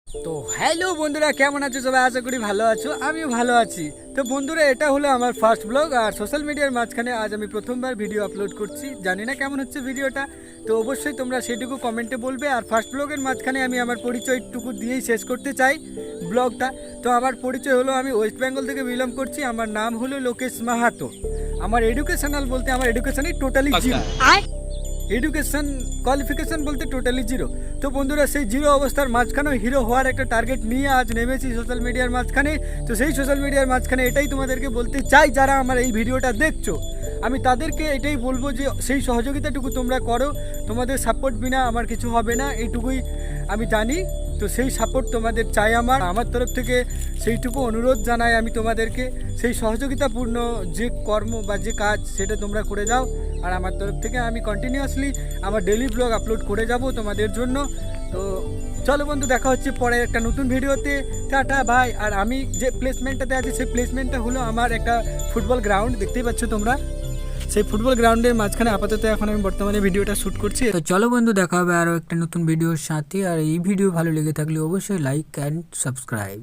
তো হ্যালো বন্ধুরা, কেমন আছো সবাই? আশা করি ভালো আছো, আমিও ভালো আছি। তো বন্ধুরা, এটা হলো আমার ফার্স্ট ব্লগ, আর সোশ্যাল মিডিয়ার মাঝখানে আজ আমি প্রথমবার ভিডিও আপলোড করছি। জানি না কেমন হচ্ছে ভিডিওটা, তো অবশ্যই তোমরা সেটুকু কমেন্টে বলবে। আর ফার্স্ট ব্লগের মাঝখানে আমি আমার পরিচয়টুকু দিয়েই শেষ করতে চাই ব্লগটা। তো আমার পরিচয় হলো, আমি ওয়েস্ট বেঙ্গল থেকে বিলং করছি। আমার নাম হলো লোকেশ মাহাতো। আমার এডুকেশনাল বলতে আমার এডুকেশনই টোটালি জিরো। এডুকেশন কোয়ালিফিকেশন বলতে টোটালি জিরো। তো বন্ধুরা, সেই জিরো অবস্থার মাঝখানেও হিরো হওয়ার একটা টার্গেট নিয়ে আজ নেমেছি সোশ্যাল মিডিয়ার মাঝখানে। তো সেই সোশ্যাল মিডিয়ার মাঝখানে এটাই তোমাদেরকে বলতে চাই, যারা আমার এই ভিডিওটা দেখছো, আমি তাদেরকে এটাই বলবো যে সেই সহযোগিতাটুকু তোমরা করো। তোমাদের সাপোর্ট বিনা আমার কিছু হবে না, এইটুকুই আমি জানি। তো সেই সাপোর্ট তোমাদের চাই, আমার তরফ থেকে সেইটুকু অনুরোধ জানাই আমি তোমাদেরকে। সেই সহযোগিতাপূর্ণ যে কর্ম বা যে কাজ, সেটা তোমরা করে যাও। আর আমার তরফ থেকে আমি কন্টিনিউয়াসলি আমার ডেলি ব্লগ আপলোড করে যাব তোমাদের জন্য। তো চলো বন্ধু, দেখা হচ্ছে পরে একটা নতুন ভিডিওতে। টাটা ভাই। আর আমি যে প্লেসমেন্টটাতে আছি, সেই প্লেসমেন্টটা হলো আমার একটা ফুটবল গ্রাউন্ড, দেখতেই পাচ্ছ তোমরা। সেই ফুটবল গ্রাউন্ডের মাঝখানে আপাতত এখন আমি বর্তমানে ভিডিওটা শ্যুট করছি। তো চলো বন্ধু, দেখা হবে আরও একটা নতুন ভিডিওর সাথে। আর এই ভিডিও ভালো লেগে থাকলে অবশ্যই লাইক অ্যান্ড সাবস্ক্রাইব।